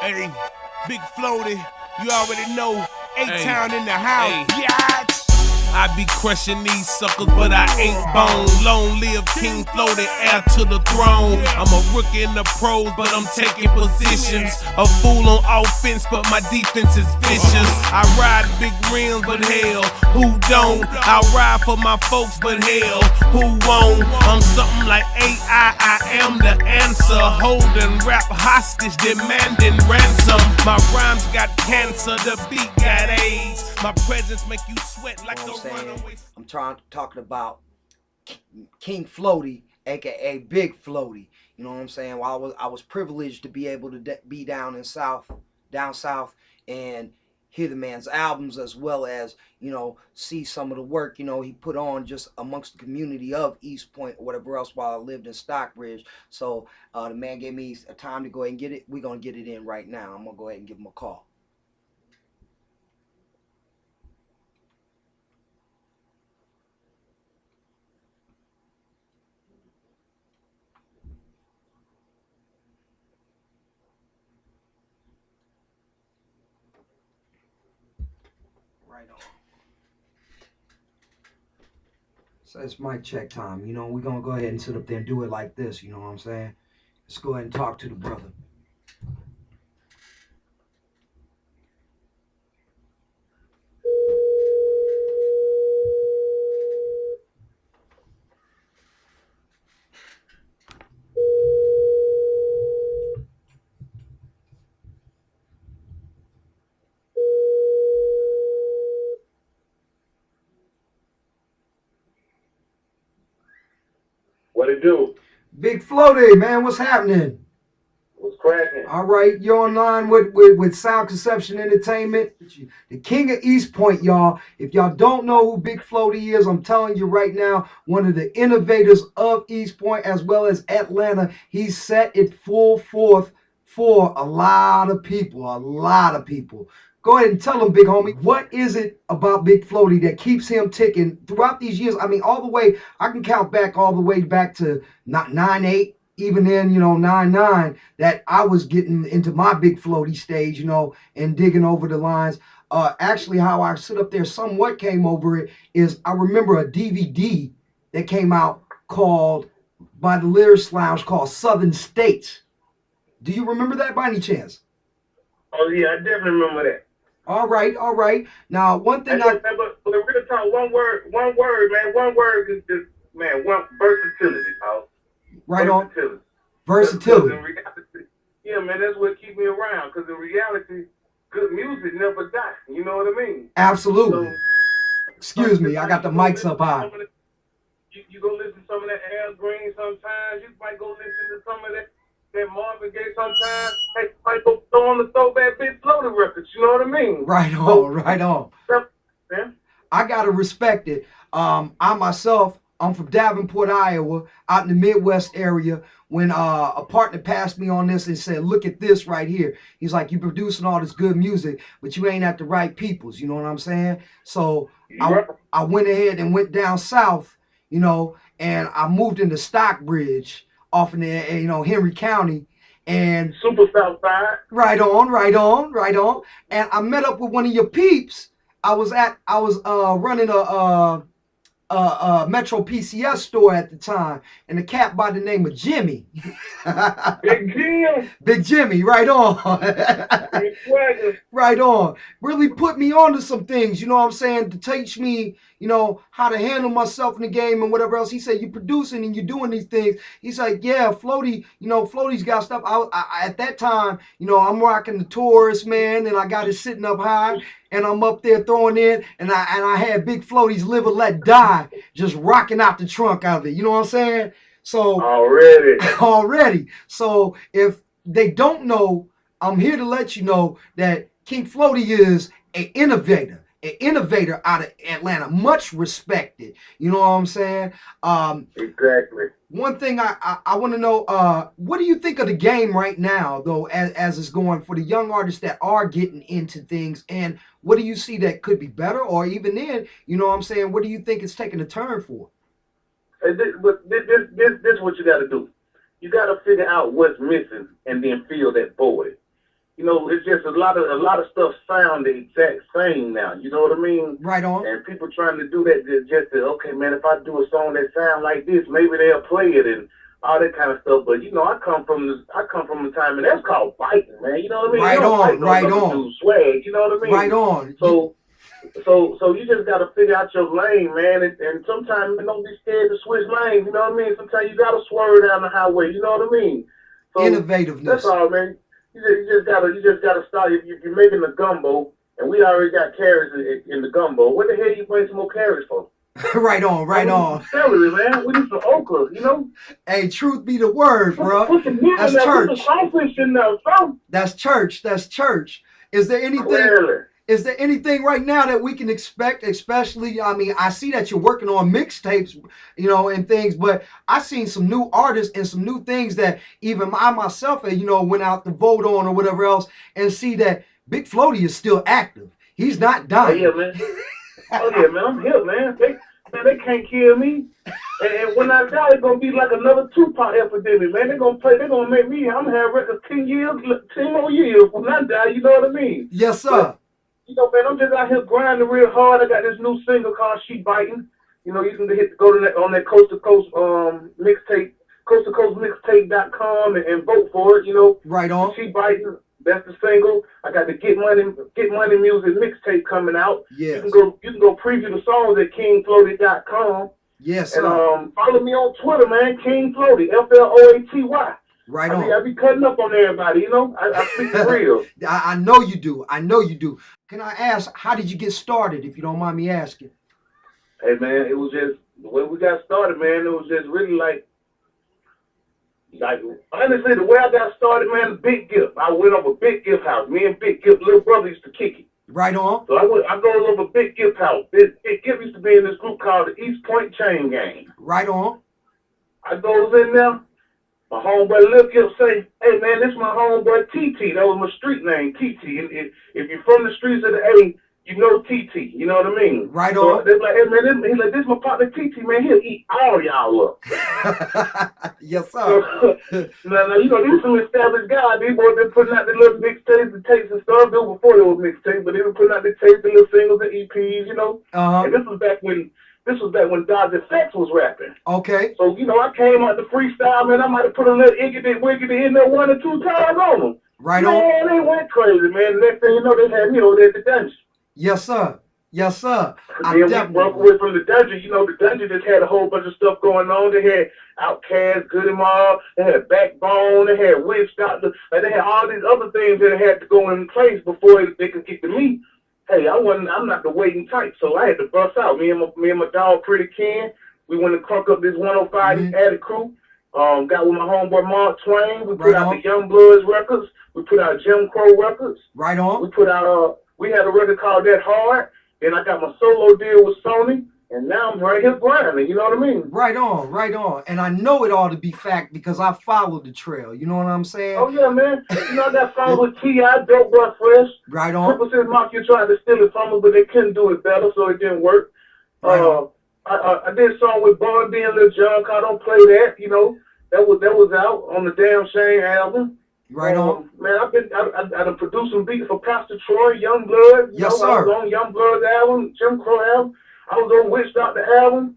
Hey, Big Floaty, you already know. A-Town in the house. Yeah. I be crushing these suckers, but I ain't bone. Long live King Floaty, heir to the throne. I'm a rookie in the pros, but I'm taking positions. A fool on offense, but my defense is vicious. I ride big rims, but hell, who don't? I ride for my folks, but hell, who won't? I'm something like AI, I am the answer. Holding rap hostage, demanding ransom. My rhymes got cancer, the beat got AIDS. My presence make you sweat like a runaway. I'm talking about King Floaty, aka Big Floaty. You know what I'm saying? While I was privileged to be able to be down south, and hear the man's albums, as well as see some of the work he put on just amongst the community of East Point or whatever else while I lived in Stockbridge. So the man gave me a time to go ahead and get it. We're gonna get it in right now. I'm gonna go ahead and give him a call. Right on. So it's mic check time. We're going to go ahead and sit up there and do it like this. You know what I'm saying? Let's go ahead and talk to the brother. What it do? Big Floaty, man, what's happening? What's cracking? All right, you're online with Sound Conception Entertainment, the king of East Point, y'all. If y'all don't know who Big Floaty is, I'm telling you right now, one of the innovators of East Point as well as Atlanta. He's set it full forth for a lot of people, Go ahead and tell him, big homie, what is it about Big Floaty that keeps him ticking throughout these years? I mean, all the way, I can count back all the way back to not 9-8, even then, 9-9, that I was getting into my Big Floaty stage, and digging over the lines. Actually, how I sit up there somewhat came over it is I remember a DVD that came out called, by the Lyrics Lounge, called Southern States. Do you remember that by any chance? Oh yeah, I definitely remember that. All right. Now, one thing but real talk, one word, man. One word is just, man, versatility, pal. Right on. Versatility. In reality, yeah, man, that's what keeps me around. Because in reality, good music never dies. You know what I mean? Absolutely. So, excuse me, I got the mics up high. You go listen to some of that Al Green sometimes. You might go listen to some of that Marvin Gaye sometimes. Hey, might go throw on the throwback Big Floaty records. You know what I mean? Right on. Man. I gotta respect it. I myself, I'm from Davenport, Iowa, out in the Midwest area. When a partner passed me on this and said, look at this right here. He's like, you're producing all this good music, but you ain't at the right peoples. You know what I'm saying? So I went ahead and went down south, and I moved into Stockbridge off in the, Henry County. And super south side. Right on. And I met up with one of your peeps. I was running a Metro PCS store at the time, and a cat by the name of Jimmy. Big Jimmy, right on. Right on. Really put me onto some things, you know what I'm saying, to teach me, how to handle myself in the game and whatever else. He said, you're producing and you're doing these things. He's like, yeah, Floaty, Floaty's got stuff. I at that time, I'm rocking the Taurus, man, and I got it sitting up high. And I'm up there throwing in, and I had Big Floaty's Live or Let Die just rocking out the trunk of it. You know what I'm saying? So already. So if they don't know, I'm here to let you know that King Floaty is an innovator out of Atlanta, much respected. You know what I'm saying? Exactly. One thing I want to know, what do you think of the game right now, though, as it's going for the young artists that are getting into things, and what do you see that could be better, or even then, you know what I'm saying, what do you think it's taking a turn for? This is what you got to do. You got to figure out what's missing and then fill that void. you know, it's just a lot of stuff sound the exact same now. You know what I mean? Right on. And people trying to do that just to, okay, man, if I do a song that sound like this, maybe they'll play it and all that kind of stuff. But you know, I come from the time, and that's called fighting, man. You know what I mean? Right on. Right on. Swag. You know what I mean? Right on. So you just gotta figure out your lane, man, and sometimes don't be scared to switch lanes. You know what I mean? Sometimes you gotta swerve down the highway. You know what I mean? So Innovativeness. That's all, man. You just gotta start. If you're making a gumbo, and we already got carrots in the gumbo, what the hell you bring some more carrots for? Right on, right on. Celery, man. We need some okra, you know. Hey, truth be the word, bro. Put some meat That's in there. church. Put some crawfish in there, bro. That's church. That's church. Is there anything? Clearly. Is there anything right now that we can expect, especially, I mean, I see that you're working on mixtapes, you know, and things, but I seen some new artists and some new things that even I myself, you know, went out to vote on or whatever else, and see that Big Floaty is still active. He's not dying. Oh, yeah, man. I'm here, man. They can't kill me. And when I die, it's going to be like another Tupac epidemic, man. They're going to make me, I'm going to have records 10 more years when I die, you know what I mean? Yes, sir. But, you know, man, I'm just out here grinding real hard. I got this new single called She Biting. You know, you can go to that on that Coast to Coast mixtape, coasttocoastmixtape.com and vote for it, you know. Right on. She Biting, that's the single. I got the Get Money Music mixtape coming out. Yes. You can go preview the songs at kingfloaty.com. Yes, sir. And follow me on Twitter, man, King Floaty, Floaty. Right on. on. I be cutting up on everybody, you know. I speak the real. I know you do. I know you do. Can I ask, how did you get started, if you don't mind me asking? Hey, man, it was just, the way we got started, man, it was just really like, honestly, the way I got started, man, Big Gift. I went over Big Gift house. Me and Big Gift, little brother, used to kick it. Right on. So I go over Big Gift house. Big Gift used to be in this group called the East Point Chain Gang. Right on. I goes in there. My homeboy Lil Gift say, hey, man, this is my homeboy TT. That was my street name, TT. If you're from the streets of the A, you know TT. You know what I mean? Right so on. They're like, hey, man, he's like, this is my partner TT, man. He'll eat all y'all up. Yes, sir. Now, you know, these some established guys. These boys been putting out the little mixtapes, the tapes and stuff. It was before they were mixtapes, but they were putting out the tapes, the little singles, the EPs, you know. Uh-huh. And this was back when Dr. Roqs was rapping. Okay. So, you know, I came out the freestyle, man. I might have put a little iggity wiggity in there 1 or 2 times on them. Right on. Man, they went crazy, man. Next thing you know, they had me over there at the dungeon. Yes, sir. Yes, sir. Then we broke away from the dungeon. You know, the dungeon just had a whole bunch of stuff going on. They had Outkast, Goody Mob, they had Backbone, they had Witch Doctor, like they had all these other things that had to go in place before they could get to me. Hey, I'm not the waiting type, so I had to bust out. Me and my dog Pretty Ken, we went and crunk up this 105 Attic crew. Got with my homeboy Mark Twain. We put out the Young Bloods records. We put out Jim Crow records. Right on. We put out we had a record called That Hard. Then I got my solo deal with Sony, and now I'm right here grinding. You know what I mean? Right on, right on. And I know it ought to be fact because I followed the trail. You know what I'm saying? Oh yeah, man. You know I got songs with T.I., Dope Boy Fresh. Right on. Triple Six Mafia tried to steal it from us, but they couldn't do it better, so it didn't work. Right on. I did a song with Bun B and Lil Jon called Don't Play That. You know, that was out on the Damn Shame album. Right on. Man, I've been producing beats for Pastor Troy, Young Blood. Yes, sir. I was on Young Blood's album, Jim Crow album. I was on Witch Doctor album.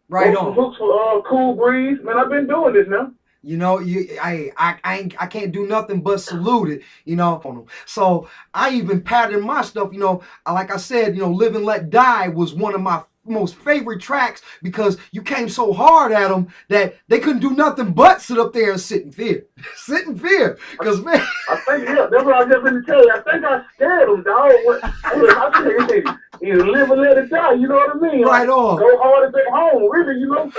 Right on. Hooks for Cool Breeze. Man, I've been doing this now. You know, I can't do nothing but salute it, you know. So I even patterned my stuff, you know. Like I said, you know, Live and Let Die was one of my most favorite tracks because you came so hard at them that they couldn't do nothing but sit up there and sit in fear. Sit in fear. Because, man. I think, yeah, that's what I was just going to tell you. I think I scared them, dog. I said, either live or let it die, you know what I mean? Right on. Go hard and get home, really, you know?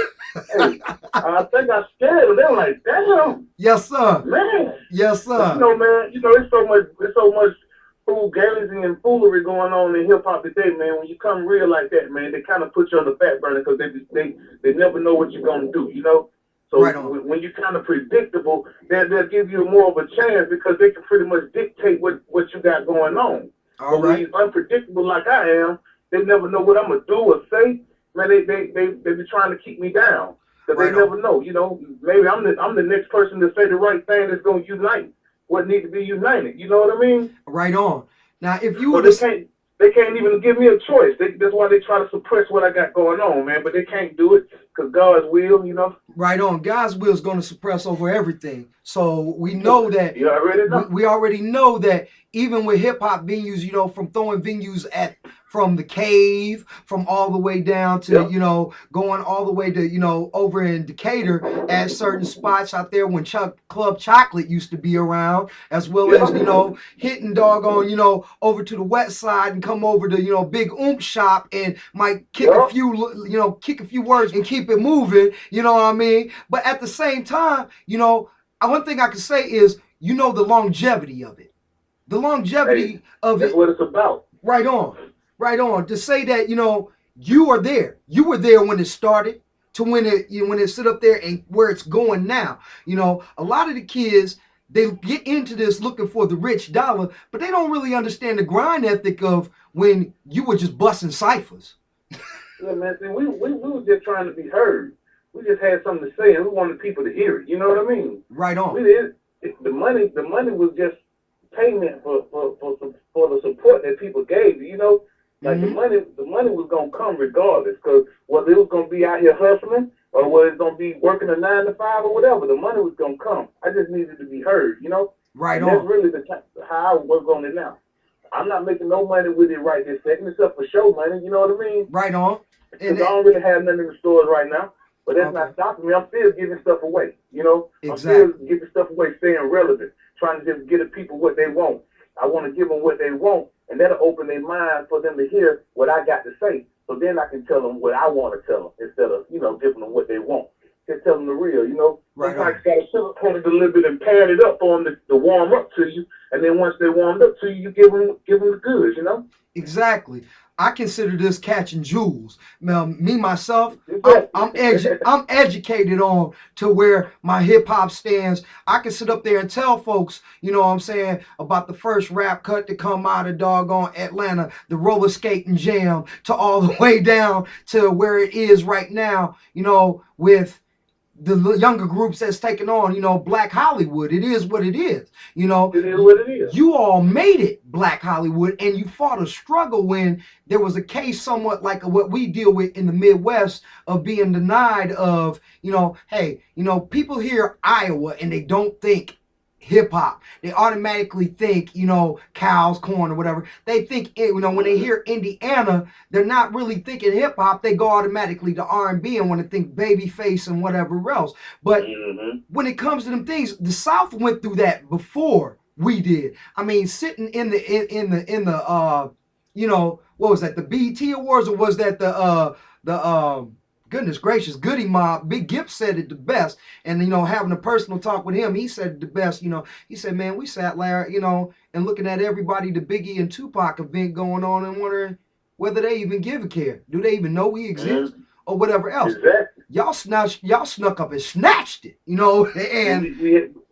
Hey, I think I scared them. They were like, damn. Yes, sir. Man. Yes, sir. But, you know, man, you know, it's so much fugazi and foolery going on in hip hop today, man. When you come real like that, man, they kind of put you on the back burner because they never know what you're gonna do, you know. So right on. When you're kind of predictable, they'll give you more of a chance because they can pretty much dictate what you got going on. All but right. when you're unpredictable like I am, they never know what I'm gonna do or say. Man, they be trying to keep me down because they never know. You know, maybe I'm the next person to say the right thing that's gonna unite what need to be united. You know what I mean? Right on. Now, if you So were to they can't even give me a choice. That's why they try to suppress what I got going on, man. But they can't do it because God's will, you know. right on, God's will is going to suppress over everything. So we know that You already know. we already know that even with hip hop venues, you know, from throwing venues at from the cave, from all the way down to, Yep. you know, going all the way to, you know, over in Decatur at certain spots out there when Club Chocolate used to be around, as well as, you know, hitting doggone, you know, over to the west side and come over to, you know, Big Oomp Shop and might kick a few, you know, kick a few words and keep it moving, you know what I mean? But at the same time, you know, one thing I can say is, you know, the longevity of it. The longevity of that's it. what it's about. Right on. Right on. To say that, you know, you are there. You were there when it started to when it sit up there and where it's going now. You know, a lot of the kids, they get into this looking for the rich dollar, but they don't really understand the grind ethic of when you were just busting ciphers. Yeah, man. See, we were just trying to be heard. We just had something to say, and we wanted people to hear it. You know what I mean? Right on. The money was just payment for the support that people gave. You know, like the money was gonna come regardless, because whether it was gonna be out here hustling or whether it's gonna be working a 9 to 5 or whatever, the money was gonna come. I just needed to be heard. You know? Right and on. that's really how I work on it now. I'm not making no money with it right this second, except for show money. You know what I mean? Right on. Because I don't really have nothing in the stores right now. But that's not stopping me. I'm still giving stuff away, you know? Exactly. I'm still giving stuff away, staying relevant, trying to just give the people what they want. I want to give them what they want, and that'll open their mind for them to hear what I got to say. So then I can tell them what I want to tell them instead of, you know, giving them what they want. Just tell them the real, you know? Right. Sometimes you got to sugarcoat it a little bit and pad it up for them to warm up to you. And then once they warmed up to you, you give them the goods, you know? Exactly. I consider this catching jewels. Now, me myself, I'm educated on to where my hip hop stands. I can sit up there and tell folks, you know what I'm saying, about the first rap cut to come out of doggone Atlanta, the roller skating jam, to all the way down to where it is right now, you know, with the younger groups that's taken on, you know, Black Hollywood. It is what it is. You know, it is what it is. You all made it Black Hollywood, and you fought a struggle when there was a case somewhat like what we deal with in the Midwest of being denied of, you know, hey, you know, people hear Iowa and they don't think hip hop. They automatically think, you know, cows, corn, or whatever. They think, you know, when they hear Indiana, they're not really thinking hip hop. They go automatically to R&B and want to think Babyface and whatever else. But when it comes to them things, the South went through that before we did. I mean, sitting in the you know, what was that? The BET Awards, or was that the goodness gracious, Goody Mob, Big Gipp said it the best. And, you know, having a personal talk with him, he said it the best. You know, he said, man, we sat there, you know, and looking at everybody, the Biggie and Tupac event going on and wondering whether they even give a care. Do they even know we exist or whatever else? Exactly. Y'all snuck up and snatched it, you know, and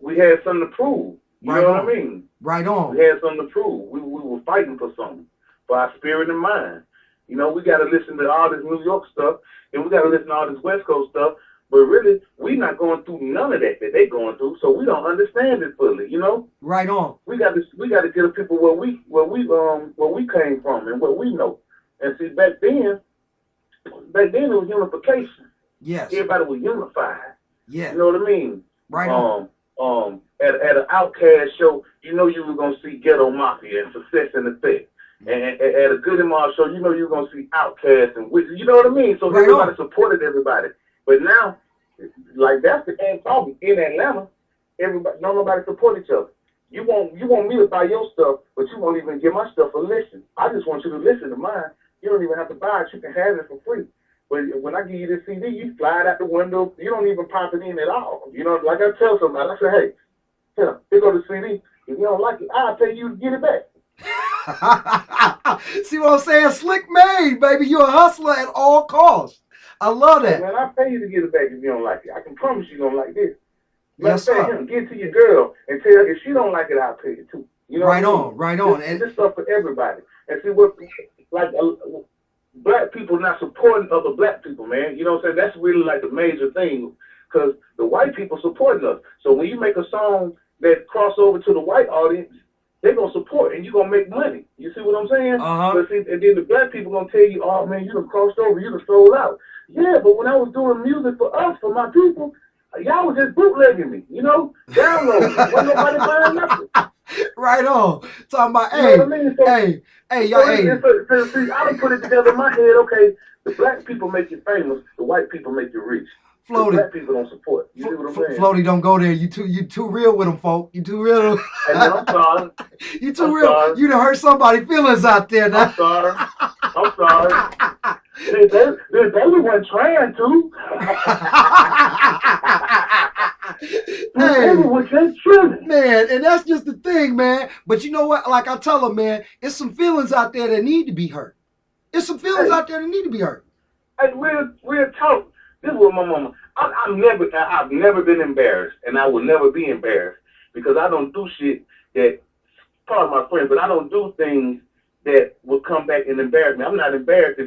we had something to prove. You know what I mean? Right on. We had something to prove. We were fighting for something, for our spirit and mind. You know, we got to listen to all this New York stuff, and we got to listen to all this West Coast stuff. But really, we not going through none of that they going through, so we don't understand it fully. You know? Right on. We got to get the people where we came from and what we know. And see, back then it was unification. Yes. Everybody was unified. Yeah. You know what I mean? Right on. At an Outkast show, you know you were gonna see Ghetto Mafia and Success and Effect. And at a Goody Mob show, you know you're going to see Outkast and Wizards. You know what I mean? So right everybody supported everybody. But now, like, that's the same problem. In Atlanta, nobody support each other. You want me to buy your stuff, but you won't even give my stuff a listen. I just want you to listen to mine. You don't even have to buy it. You can have it for free. But when I give you this CD, you fly it out the window. You don't even pop it in at all. You know, like I tell somebody, I say, hey, here go the CD. If you don't like it, I'll tell you to get it back. See what I'm saying? Slick made, baby. You're a hustler at all costs. I love that. Hey, man, I'll pay you to get it back if you don't like it. I can promise you don't like this. Yes, sir. Get to your girl and tell her if she don't like it, I'll pay you too. You know right on, right on. And this stuff for everybody. And see what, like, black people not supporting other black people, man. You know what I'm saying? That's really like the major thing, because the white people supporting us. So when you make a song that cross over to the white audience, they're gonna support and you're gonna make money. You see what I'm saying? But see, and then the black people gonna tell you, oh man, you done crossed over, you done sold out. Yeah, but when I was doing music for us, for my people, y'all was just bootlegging me, you know, downloading. Wasn't nobody buying nothing. Right on. Talking about, you know what I mean? So, see, I done put it together in my head. Okay, the black people make you famous, the white people make you rich. Floaty. The black people don't support. You see what I'm saying? Floaty, don't go there. You too real with them, folk. You too real. Hey man, I'm sorry. You too real. Sorry. You done hurt somebody's feelings out there now. I'm sorry. They weren't trying to. Hey, man, and that's just the thing, man. But you know what? Like I tell them, man, it's some feelings out there that need to be hurt. It's some feelings out there that need to be hurt. Hey, real talk. This is what my mama. I've never been embarrassed, and I will never be embarrassed because I don't do shit that. Pardon my friend, but I don't do things that will come back and embarrass me. I'm not embarrassed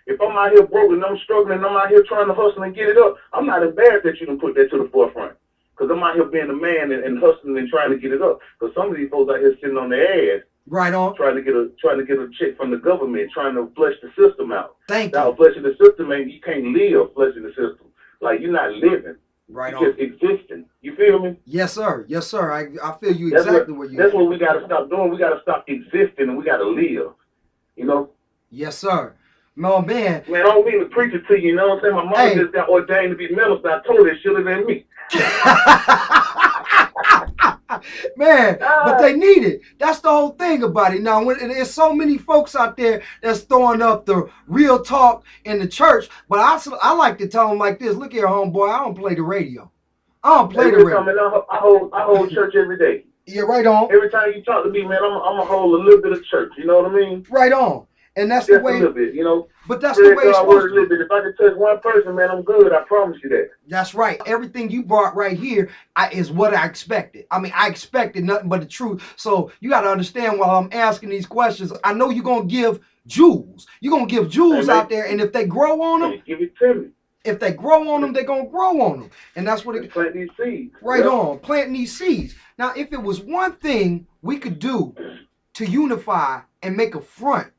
if I'm out here broke and I'm struggling and I'm out here trying to hustle and get it up. I'm not embarrassed that you done put that to the forefront because I'm out here being a man and hustling and trying to get it up. Because some of these folks out here sitting on their ass. Right on. Trying to get a check from the government, trying to flush the system out. Thank now, you. Flushing the system ain't, you can't live flushing the system. Like, you're not living. Right you're on. just existing. You feel me? Yes, sir. Yes, sir. I feel you exactly where you That's what we got to stop doing. We got to stop existing and we got to live. You know? Yes, sir. No, man. Man, I don't mean to preach it to you, you know what I'm saying? My mom just got ordained to be minister. I told her it should have been me. Man, but they need it. That's the whole thing about it. Now, when there's so many folks out there that's throwing up the real talk in the church, but I like to tell them like this. Look here, homeboy, I don't play the radio. I don't play the radio. I hold church every day. Yeah, right on. Every time you talk to me, man, I'm going to hold a little bit of church. You know what I mean? Right on. And that's just the way. A little bit, you know. But that's the way it's supposed to be. If I can touch one person, man, I'm good. I promise you that. That's right. Everything you brought right here is what I expected. I mean, I expected nothing but the truth. So you got to understand while I'm asking these questions, I know you're going to give jewels. You're going to give jewels out there. And if they grow on them, give it to me. If they grow on them, they're going to grow on them. And that's what it plant these seeds. Right on. Planting these seeds. Now, if it was one thing we could do to unify and make a front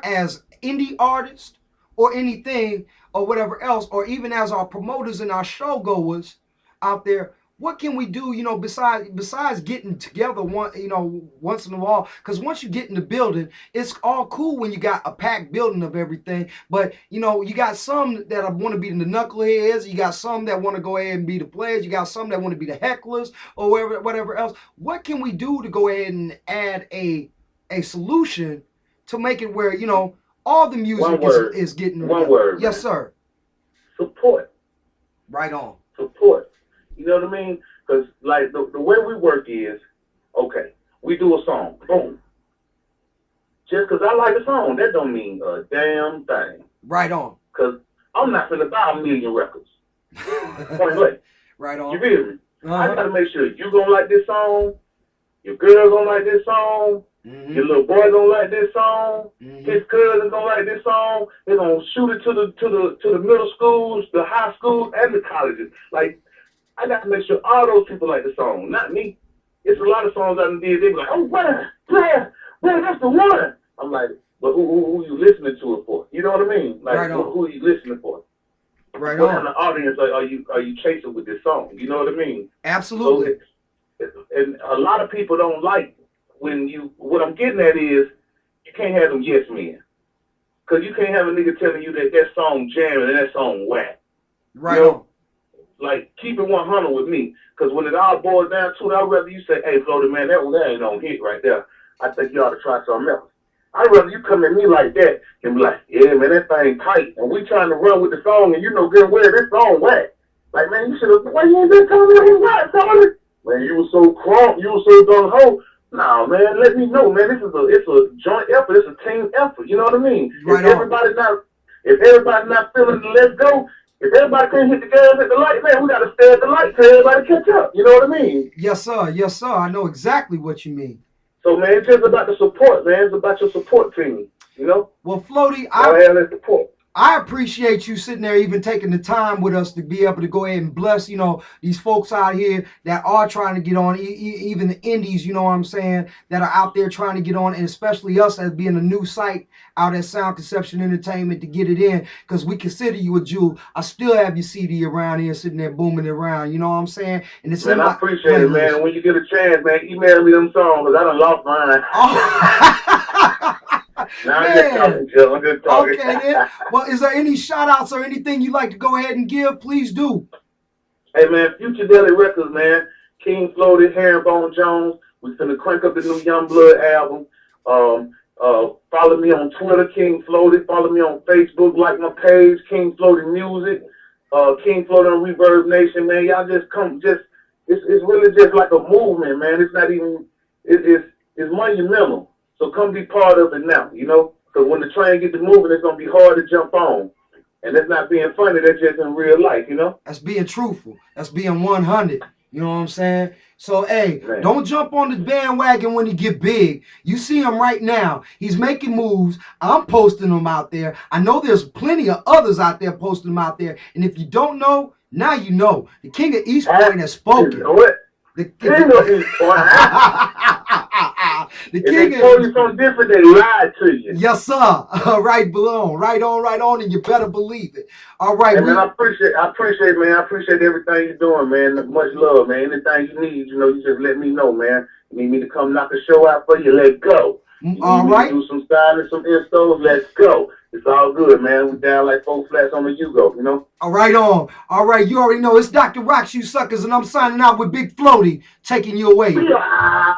as indie artists or anything or whatever else, or even as our promoters and our show goers out there, what can we do, you know, besides getting together once in a while? Because once you get in the building, it's all cool when you got a packed building of everything. But, you know, you got some that want to be the knuckleheads. You got some that want to go ahead and be the players. You got some that want to be the hecklers or whatever else. What can we do to go ahead and add a solution to make it where, you know, all the music is getting one word? Yes, sir. Support. Right on. Support. You know what I mean? Because, like, the way we work is, okay, we do a song. Boom. Just because I like a song, that don't mean a damn thing. Right on. Because I'm not going to buy 1 million records. Point blank. Right on. You feel me? I got to make sure you going to like this song, your girl going to like this song, your little boy gonna like this song. His cousin gonna like this song. They're gonna shoot it to the middle schools, the high schools, and the colleges. Like, I got to make sure all those people like the song, not me. It's a lot of songs I done did. They be like, oh, man, that's the one. I'm like, but who you listening to it for? You know what I mean? Like, right who are you listening for? Right what on. Kind of audience are you chasing with this song? You know what I mean? Absolutely. So and a lot of people don't like. What I'm getting at is, you can't have them yes men. Because you can't have a nigga telling you that song jamming and that song whack. Right on. Like, keep it 100 with me. Because when it all boils down to it, I'd rather you say, hey, Floaty, man, that ain't on hit right there. I think you ought to try something else. I'd rather you come at me like that and be like, yeah, man, that thing tight. And we trying to run with the song, and you know good well this song whack. Like, man, you should have, why you ain't been telling me it was whack, Floaty? Man, you was so crunk, you was so gung-ho. No, man, let me know, man. It's a joint effort. It's a team effort. You know what I mean? Right if everybody's not feeling the let's go, if everybody can't hit the gas at the light, man, we got to stay at the light till everybody catch up. You know what I mean? Yes, sir. Yes, sir. I know exactly what you mean. So, man, it's just about the support, man. It's about your support team. You know? Well, Floaty, I appreciate you sitting there, even taking the time with us to be able to go ahead and bless, you know, these folks out here that are trying to get on, even the indies, you know what I'm saying, that are out there trying to get on, and especially us as being a new site out at Sound Conception Entertainment to get it in, because we consider you a jewel. I still have your CD around here sitting there booming it around, you know what I'm saying? And it's man, I appreciate it, man. When you get a chance, man, email me them songs, because I done lost mine. Oh. Now I'm just talking, Jill. I'm just talking. Okay, then. Well, is there any shout-outs or anything you'd like to go ahead and give? Please do. Hey, man, Future Deli Records, man. King Floaty, Herringbone Jones. We're finna crank up the new Youngblood album. Follow me on Twitter, King Floaty. Follow me on Facebook, like my page, King Floaty Music. King Floaty on Reverb Nation, man. Y'all just come, it's really just like a movement, man. It's not even, it's monumental. So come be part of it now, you know? Because when the train gets to moving, it's going to be hard to jump on. And that's not being funny, that's just in real life, you know? That's being truthful. That's being 100. You know what I'm saying? So, hey, man, don't jump on the bandwagon when he get big. You see him right now. He's making moves. I'm posting them out there. I know there's plenty of others out there posting them out there. And if you don't know, now you know. The King of East Point has spoken. What? The King of East Point. The King they told you something different, they lied to you. Yes, sir. Right below. Right on, and you better believe it. All right. Hey, man, I appreciate, man. I appreciate everything you're doing, man. Much love, man. Anything you need, you know, you just let me know, man. You need me to come knock a show out for you, let's go. You all right. Do some styling, some installs, let's go. It's all good, man. We down like 4 flats on the Hugo, you know? All right, on. All right, you already know. It's Dr. Roqs, you suckers, and I'm signing out with Big Floaty, taking you away. Yeah.